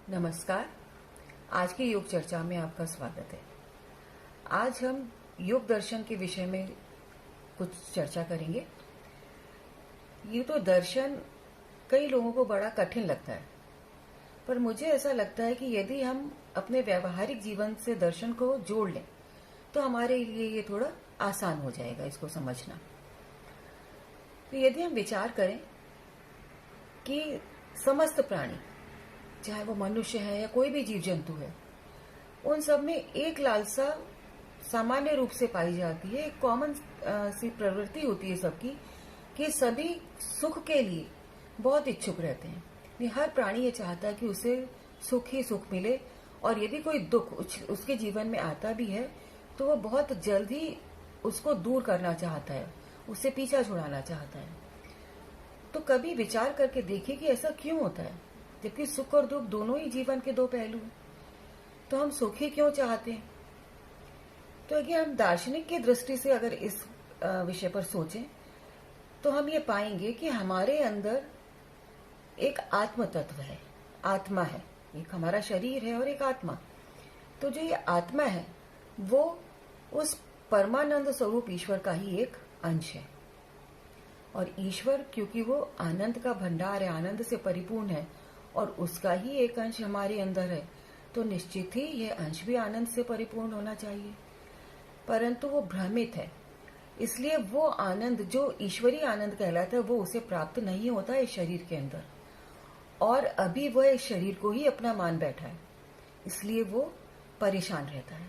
नमस्कार। आज की योग चर्चा में आपका स्वागत है। आज हम योग दर्शन के विषय में कुछ चर्चा करेंगे। ये तो दर्शन कई लोगों को बड़ा कठिन लगता है, पर मुझे ऐसा लगता है कि यदि हम अपने व्यावहारिक जीवन से दर्शन को जोड़ लें तो हमारे लिए ये थोड़ा आसान हो जाएगा इसको समझना। तो यदि हम विचार करें कि समस्त प्राणी, चाहे वो मनुष्य है या कोई भी जीव जंतु है, उन सब में एक लालसा सामान्य रूप से पाई जाती है। एक कॉमन सी प्रवृत्ति होती है सबकी कि सभी सुख के लिए बहुत इच्छुक रहते हैं। हर प्राणी ये चाहता है कि उसे सुख ही सुख मिले, और यदि कोई दुख उसके जीवन में आता भी है तो वो बहुत जल्द ही उसको दूर करना चाहता है, उससे पीछा छुड़ाना चाहता है। तो कभी विचार करके देखिए कि ऐसा क्यों होता है, जबकि सुख और दुख दोनों ही जीवन के दो पहलू हैं। तो हम सुख ही क्यों चाहते हैं? तो अगर हम दार्शनिक की दृष्टि से अगर इस विषय पर सोचें तो हम ये पाएंगे कि हमारे अंदर एक आत्म तत्व है, आत्मा है। एक हमारा शरीर है और एक आत्मा। तो जो ये आत्मा है वो उस परमानंद स्वरूप ईश्वर का ही एक अंश है। और ईश्वर क्योंकि वो आनंद का भंडार है, आनंद से परिपूर्ण है, और उसका ही एक अंश हमारे अंदर है, तो निश्चित ही यह अंश भी आनंद से परिपूर्ण होना चाहिए। परंतु वो भ्रमित है, इसलिए वो आनंद जो ईश्वरीय आनंद कहलाता है वो उसे प्राप्त नहीं होता है इस शरीर के अंदर, और अभी वह इस शरीर को ही अपना मान बैठा है, इसलिए वो परेशान रहता है।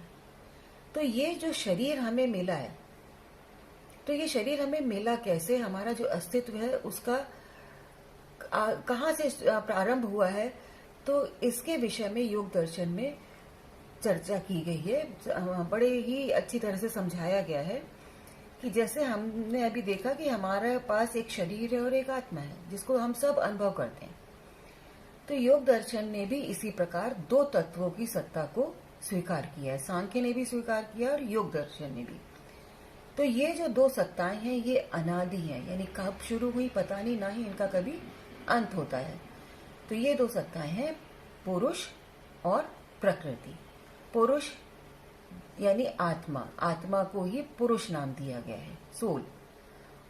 तो ये जो शरीर हमें मिला है, तो ये शरीर हमें मिला कैसे, हमारा जो अस्तित्व है उसका कहाँ से प्रारंभ हुआ है, तो इसके विषय में योग दर्शन में चर्चा की गई है। बड़े ही अच्छी तरह से समझाया गया है कि जैसे हमने अभी देखा कि हमारे पास एक शरीर है और एक आत्मा है जिसको हम सब अनुभव करते हैं। तो योग दर्शन ने भी इसी प्रकार दो तत्वों की सत्ता को स्वीकार किया है। सांख्य ने भी स्वीकार किया और योग दर्शन ने भी। तो ये जो दो सत्ताएं हैं ये अनादि हैं, यानी कब शुरू हुई पता नहीं, ना ही इनका कभी अंत होता है। तो ये दो सत्ताएं हैं, पुरुष और प्रकृति। पुरुष यानी आत्मा, आत्मा को ही पुरुष नाम दिया गया है, सोल।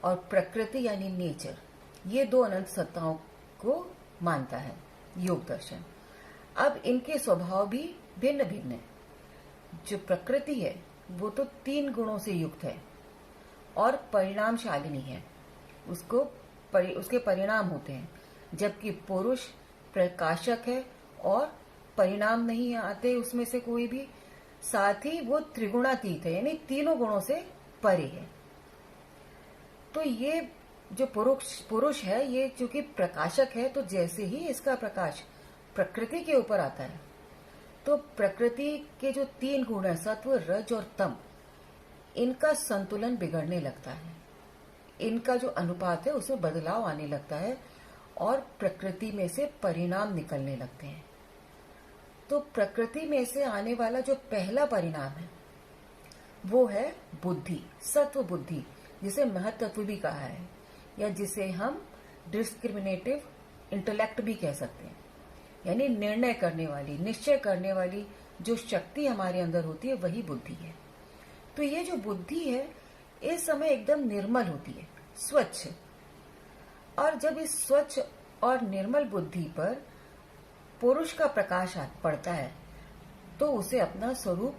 और प्रकृति यानी नेचर, ये दो अनंत सत्ताओं को मानता है योग दर्शन। अब इनके स्वभाव भी भिन्न भिन्न है। जो प्रकृति है वो तो 3 गुणों से युक्त है और परिणामशालिनी है, उसके परिणाम होते हैं, जबकि पुरुष प्रकाशक है और परिणाम नहीं आते उसमें से कोई भी। साथ ही वो त्रिगुणातीत है, यानी तीनों गुणों से परे है। तो ये जो पुरुष है ये चूंकि प्रकाशक है, तो जैसे ही इसका प्रकाश प्रकृति के ऊपर आता है तो प्रकृति के जो 3 गुण है, सत्व, रज और तम, इनका संतुलन बिगड़ने लगता है। इनका जो अनुपात है उसमें बदलाव आने लगता है और प्रकृति में से परिणाम निकलने लगते हैं। तो प्रकृति में से आने वाला जो पहला परिणाम है वो है बुद्धि, सत्व बुद्धि, जिसे महत्त्व भी कहा है, या जिसे हम डिस्क्रिमिनेटिव इंटेलेक्ट भी कह सकते हैं। यानी निर्णय करने वाली, निश्चय करने वाली जो शक्ति हमारे अंदर होती है वही बुद्धि है। तो ये जो बुद्धि है इस समय एकदम निर्मल होती है, स्वच्छ। और जब इस स्वच्छ और निर्मल बुद्धि पर पुरुष का प्रकाश पड़ता है तो उसे अपना स्वरूप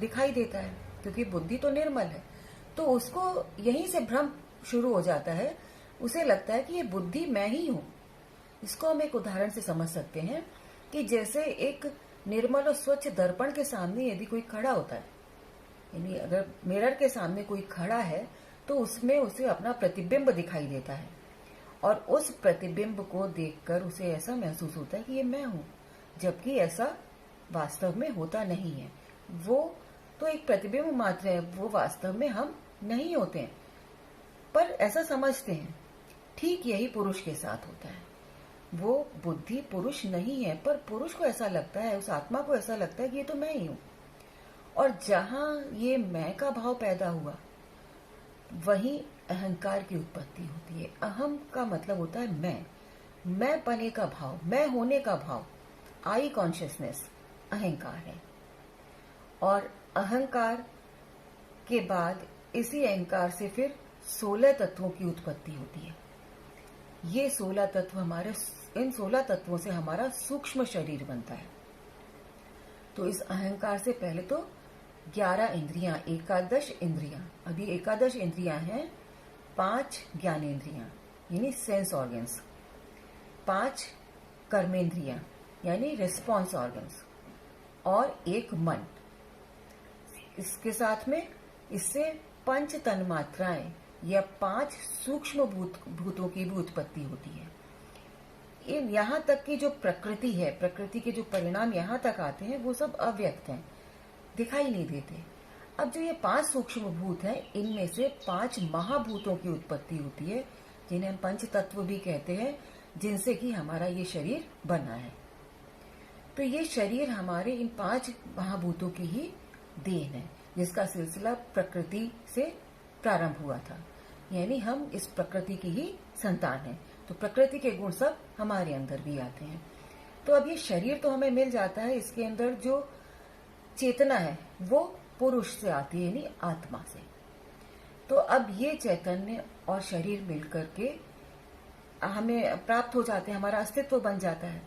दिखाई देता है, क्योंकि बुद्धि तो निर्मल है। तो उसको यहीं से भ्रम शुरू हो जाता है, उसे लगता है कि ये बुद्धि मैं ही हूं। इसको हम एक उदाहरण से समझ सकते हैं कि जैसे एक निर्मल और स्वच्छ दर्पण के सामने यदि कोई खड़ा होता है, यानी अगर मिरर के सामने कोई खड़ा है तो उसमें उसे अपना प्रतिबिंब दिखाई देता है, और उस प्रतिबिंब को देखकर उसे ऐसा महसूस होता है कि ये मैं हूं, जबकि ऐसा वास्तव में होता नहीं है। वो तो एक प्रतिबिंब मात्र है, वो वास्तव में हम नहीं होते हैं, पर ऐसा समझते हैं। ठीक यही पुरुष के साथ होता है। वो बुद्धि पुरुष नहीं है, पर पुरुष को ऐसा लगता है, उस आत्मा को ऐसा लगता है कि ये तो मैं ही हूं। और जहां ये मैं का भाव पैदा हुआ वहीं अहंकार की उत्पत्ति होती है। अहम का मतलब होता है मैं, मैं पने का भाव, मैं होने का भाव, आई कॉन्शियसनेस अहंकार है। और अहंकार के बाद इसी अहंकार से फिर 16 तत्वों की उत्पत्ति होती है। ये 16 तत्व इन 16 तत्वों से हमारा सूक्ष्म शरीर बनता है। तो इस अहंकार से पहले तो 11 इंद्रियां, एकादश इंद्रियां, अभी एकादश इंद्रियां हैं, 5 ज्ञानेंद्रियां यानी सेंस ऑर्गन्स, 5 कर्मेंद्रियां यानी रिस्पॉन्स ऑर्गन्स, और 1 मन। इसके साथ में इससे 5 तन्मात्राएं या 5 सूक्ष्म भूतों की भी उत्पत्ति होती है। यहाँ तक की जो प्रकृति है, प्रकृति के जो परिणाम यहाँ तक आते हैं वो सब अव्यक्त हैं, दिखाई नहीं देते। अब जो ये 5 सूक्ष्म भूत हैं, इनमें से 5 महाभूतों की उत्पत्ति होती है, जिन्हें हम पंच तत्व भी कहते हैं, जिनसे कि हमारा ये शरीर बना है। तो ये शरीर हमारे इन 5 महाभूतों की ही देन है, जिसका सिलसिला प्रकृति से प्रारंभ हुआ था, यानी हम इस प्रकृति की ही संतान हैं। तो प्रकृति के गुण सब हमारे अंदर भी आते हैं। तो अब ये शरीर तो हमें मिल जाता है, इसके अंदर जो चेतना है वो पुरुष से आती है, यानी आत्मा से। तो अब ये चैतन्य और शरीर मिलकर के हमें प्राप्त हो जाते हैं, हमारा अस्तित्व बन जाता है।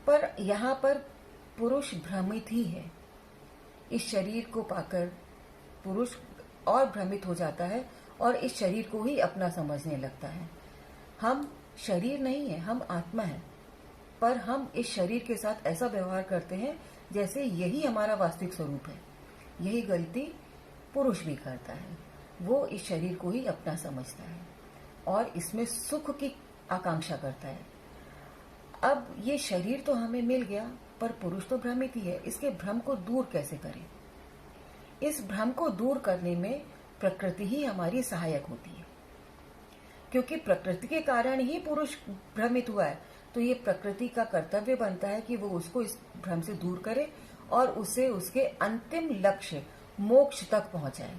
पर यहाँ पर पुरुष भ्रमित ही है। इस शरीर को पाकर पुरुष और भ्रमित हो जाता है और इस शरीर को ही अपना समझने लगता है। हम शरीर नहीं है, हम आत्मा है, पर हम इस शरीर के साथ ऐसा व्यवहार करते हैं जैसे यही हमारा वास्तविक स्वरूप है। यही गलती पुरुष भी करता है, वो इस शरीर को ही अपना समझता है और इसमें सुख की आकांक्षा करता है। अब ये शरीर तो हमें मिल गया, पर पुरुष तो भ्रमित ही है। इसके भ्रम को दूर कैसे करें? इस भ्रम को दूर करने में प्रकृति ही हमारी सहायक होती है, क्योंकि प्रकृति के कारण ही पुरुष भ्रमित हुआ है। तो ये प्रकृति का कर्तव्य बनता है कि वो उसको इस भ्रम से दूर करे और उसे उसके अंतिम लक्ष्य मोक्ष तक पहुंचाए।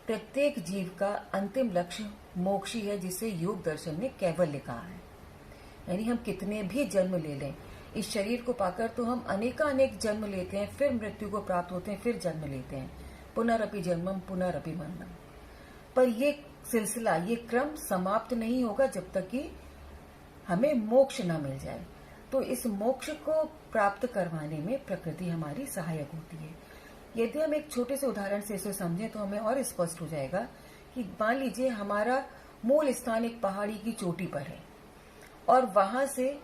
प्रत्येक जीव का अंतिम लक्ष्य मोक्ष ही है, जिसे योग दर्शन ने कैवल्य कहा है। यानी हम कितने भी जन्म ले लें, इस शरीर को पाकर तो हम अनेकानेक जन्म लेते हैं, फिर मृत्यु को प्राप्त होते हैं, फिर जन्म लेते हैं, पुनरअपि जन्मम पुनरअपि मरणम। पर ये सिलसिला, ये क्रम समाप्त नहीं होगा जब तक कि हमें मोक्ष न मिल जाए। तो इस मोक्ष को प्राप्त करवाने में प्रकृति हमारी सहायक होती है। यदि हम एक छोटे से उदाहरण से इसे समझें तो हमें और स्पष्ट हो जाएगा कि मान लीजिए हमारा मूल स्थान एक पहाड़ी की चोटी पर है और वहां से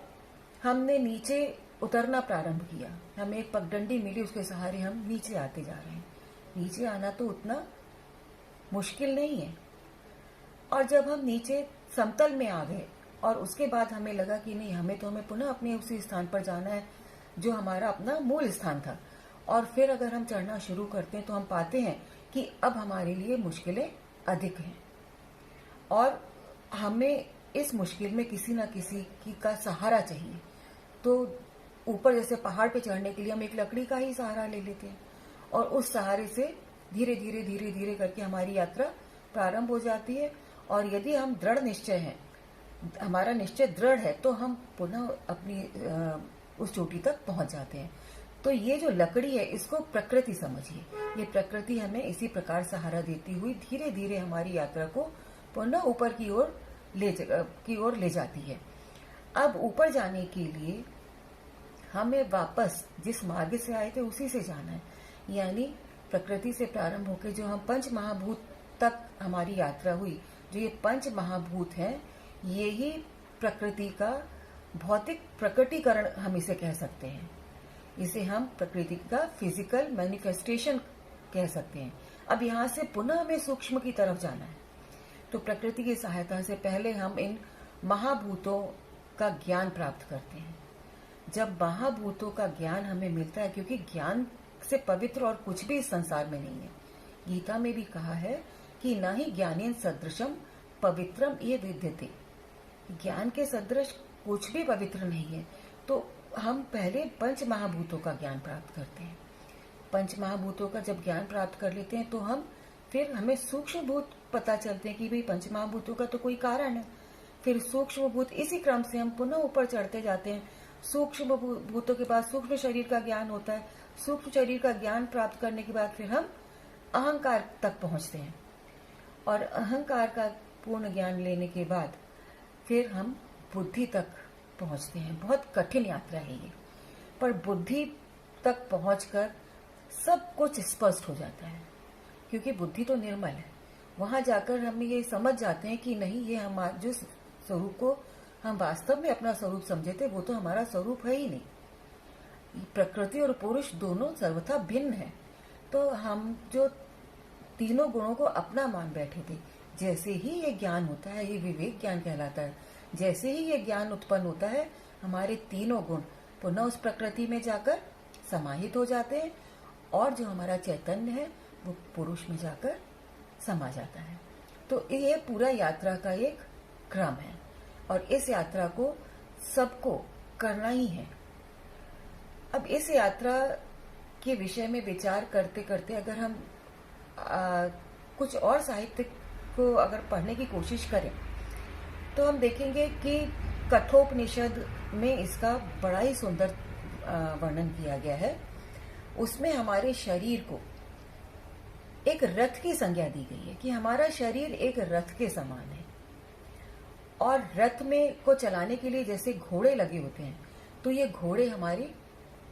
हमने नीचे उतरना प्रारंभ किया। हमें एक पगडंडी मिली, उसके सहारे हम नीचे आते जा रहे हैं। नीचे आना तो उतना मुश्किल नहीं है। और जब हम नीचे समतल में आ गए और उसके बाद हमें लगा कि नहीं, हमें पुनः अपने उसी स्थान पर जाना है जो हमारा अपना मूल स्थान था। और फिर अगर हम चढ़ना शुरू करते हैं तो हम पाते हैं कि अब हमारे लिए मुश्किलें अधिक हैं और हमें इस मुश्किल में किसी न किसी का सहारा चाहिए। तो ऊपर जैसे पहाड़ पे चढ़ने के लिए हम एक लकड़ी का ही सहारा ले लेते हैं और उस सहारे से धीरे धीरे धीरे धीरे करके हमारी यात्रा प्रारंभ हो जाती है। और यदि हम दृढ़ निश्चय हैं, हमारा निश्चय दृढ़ है, तो हम पुनः अपनी उस चोटी तक पहुंच जाते हैं। तो ये जो लकड़ी है, इसको प्रकृति समझिए। ये प्रकृति हमें इसी प्रकार सहारा देती हुई धीरे धीरे हमारी यात्रा को पुनः ऊपर की ओर ले जाती है। अब ऊपर जाने के लिए हमें वापस जिस मार्ग से आए थे उसी से जाना है। यानी प्रकृति से प्रारंभ होकर जो हम पंच महाभूत तक हमारी यात्रा हुई, जो ये पंच महाभूत हैं, ये ही प्रकृति का भौतिक प्रकटीकरण हम इसे कह सकते हैं। इसे हम प्रकृति का फिजिकल मैनिफेस्टेशन कह सकते हैं। अब यहाँ से पुनः हमें सूक्ष्म की तरफ जाना है। तो प्रकृति की सहायता से पहले हम इन महाभूतों का ज्ञान प्राप्त करते हैं। जब महाभूतों का ज्ञान हमें मिलता है, क्योंकि ज्ञान से पवित्र और कुछ भी इस संसार में नहीं है। गीता में भी कहा है कि न ही ज्ञानेन सदृशम पवित्रम ये विद्यते। ज्ञान के सदृश कुछ भी पवित्र नहीं है। तो हम पहले पंच महाभूतों का ज्ञान प्राप्त करते हैं। पंच महाभूतों का जब ज्ञान प्राप्त कर लेते हैं तो फिर हमें सूक्ष्म भूत पता चलते हैं कि भाई पंच महाभूतों का तो कोई कारण है। फिर सूक्ष्म भूत, इसी क्रम से हम पुनः ऊपर चढ़ते जाते हैं। सूक्ष्म भूतों के बाद सूक्ष्म शरीर का ज्ञान होता है। सूक्ष्म शरीर का ज्ञान प्राप्त करने के बाद फिर हम अहंकार तक पहुंचते हैं, और अहंकार का पूर्ण ज्ञान लेने के बाद फिर हम बुद्धि तक पहुंचते हैं। बहुत कठिन यात्रा है ये, पर बुद्धि तक पहुंचकर सब कुछ स्पष्ट हो जाता है, क्योंकि बुद्धि तो निर्मल है। वहां जाकर हम ये समझ जाते हैं कि नहीं, ये हमारे जो स्वरूप को हम वास्तव में अपना स्वरूप समझे थे वो तो हमारा स्वरूप है ही नहीं। प्रकृति और पुरुष दोनों सर्वथा भिन्न है। तो हम जो तीनों गुणों को अपना मान बैठे थे, जैसे ही ये ज्ञान होता है, ये विवेक ज्ञान कहलाता है, जैसे ही ये ज्ञान उत्पन्न होता है, हमारे तीनों गुण पुनः उस प्रकृति में जाकर समाहित हो जाते हैं, और जो हमारा चैतन्य है वो पुरुष में जाकर समा जाता है। तो ये पूरा यात्रा का एक क्रम है, और इस यात्रा को सबको करना ही है। अब इस यात्रा के विषय में विचार करते करते अगर हम कुछ और साहित्य को अगर पढ़ने की कोशिश करें तो हम देखेंगे कि कठोपनिषद में इसका बड़ा ही सुंदर वर्णन किया गया है। उसमें हमारे शरीर को एक रथ की संज्ञा दी गई है कि हमारा शरीर एक रथ के समान है, और रथ में को चलाने के लिए जैसे घोड़े लगे होते हैं, तो ये घोड़े हमारी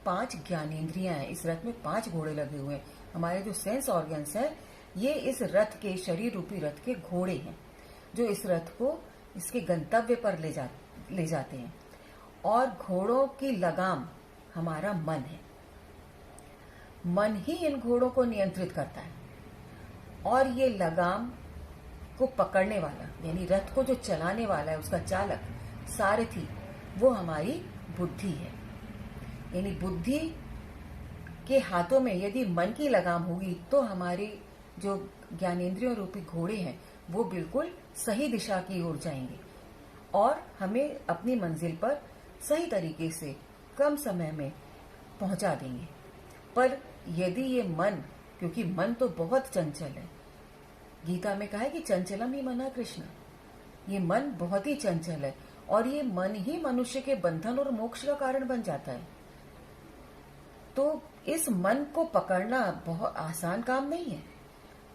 5 ज्ञानेंद्रियां हैं। इस रथ में 5 घोड़े लगे हुए हैं। हमारे जो सेंस ऑर्गन्स हैं, ये इस रथ के, शरीर रूपी रथ के घोड़े हैं, जो इस रथ को इसके गंतव्य पर ले जाते हैं। और घोड़ों की लगाम हमारा मन है। मन ही इन घोड़ों को नियंत्रित करता है, और ये लगाम को पकड़ने वाला, यानी रथ को जो चलाने वाला है, उसका चालक, सारथी, वो हमारी बुद्धि है। यानी बुद्धि के हाथों में यदि मन की लगाम होगी तो हमारे जो ज्ञानेंद्रियों रूपी घोड़े हैं वो बिल्कुल सही दिशा की ओर जाएंगे, और हमें अपनी मंजिल पर सही तरीके से कम समय में पहुंचा देंगे। पर यदि ये मन, क्योंकि मन तो बहुत चंचल है, गीता में कहा है कि चंचलम ही मना कृष्ण, ये मन बहुत ही चंचल है, और ये मन ही मनुष्य के बंधन और मोक्ष का कारण बन जाता है। तो इस मन को पकड़ना बहुत आसान काम नहीं है,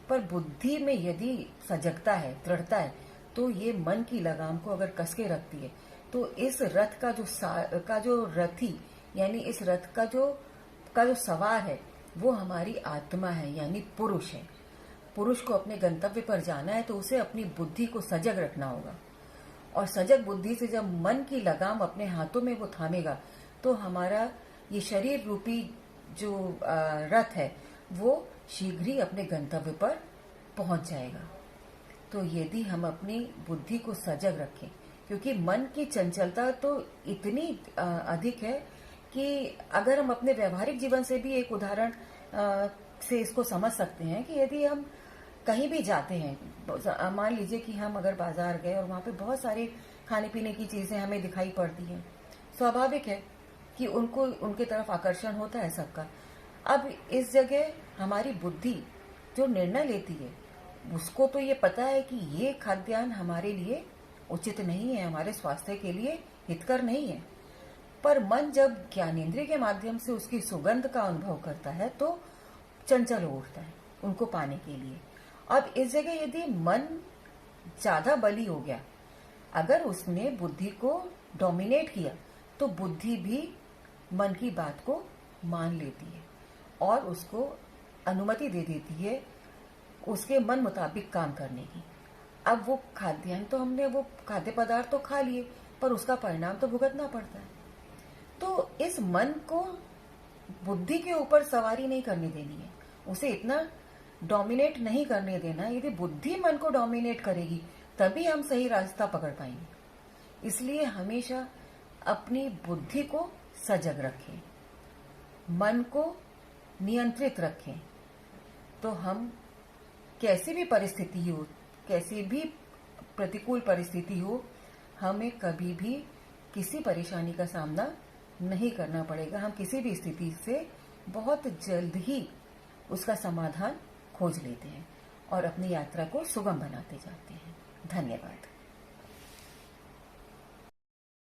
पर बुद्धि में यदि सजगता है, दृढ़ता है, तो ये मन की लगाम को अगर कस के रखती है, तो इस रथ का जो रथी, यानी इस रथ का जो सवार है, वो हमारी आत्मा है, यानी पुरुष है। पुरुष को अपने गंतव्य पर जाना है तो उसे अपनी बुद्धि को सजग रखना होगा, और सजग बुद्धि से जब मन की लगाम अपने हाथों में वो थामेगा, तो हमारा ये शरीर रूपी जो रथ है वो शीघ्र ही अपने गंतव्य पर पहुंच जाएगा। तो यदि हम अपनी बुद्धि को सजग रखें, क्योंकि मन की चंचलता तो इतनी अधिक है कि अगर हम अपने व्यवहारिक जीवन से भी एक उदाहरण से इसको समझ सकते हैं कि यदि हम कहीं भी जाते हैं, मान लीजिए कि हम अगर बाजार गए और वहां पे बहुत सारी खाने पीने की चीजें हमें दिखाई पड़ती हैं, स्वाभाविक है कि उनके तरफ आकर्षण होता है सबका। अब इस जगह हमारी बुद्धि जो निर्णय लेती है, उसको तो ये पता है कि ये खाद्यान्न हमारे लिए उचित नहीं है, हमारे स्वास्थ्य के लिए हितकर नहीं है, पर मन जब ज्ञानेंद्रिय के माध्यम से उसकी सुगंध का अनुभव करता है तो चंचल हो उठता है उनको पाने के लिए। अब इस जगह यदि मन ज्यादा बली हो गया, अगर उसने बुद्धि को डोमिनेट किया, तो बुद्धि भी मन की बात को मान लेती है और उसको अनुमति दे देती है उसके मन मुताबिक काम करने की। अब वो खाद्यान्न तो हमने वो खाद्य पदार्थ तो खा लिए, पर उसका परिणाम तो भुगतना पड़ता है। तो इस मन को बुद्धि के ऊपर सवारी नहीं करने देनी है, उसे इतना डोमिनेट नहीं करने देना। यदि बुद्धि मन को डोमिनेट करेगी तभी हम सही रास्ता पकड़ पाएंगे। इसलिए हमेशा अपनी बुद्धि को सजग रखें, मन को नियंत्रित रखें, तो हम कैसी भी परिस्थिति हो, कैसी भी प्रतिकूल परिस्थिति हो, हमें कभी भी किसी परेशानी का सामना नहीं करना पड़ेगा। हम किसी भी स्थिति से बहुत जल्द ही उसका समाधान खोज लेते हैं और अपनी यात्रा को सुगम बनाते जाते हैं। धन्यवाद।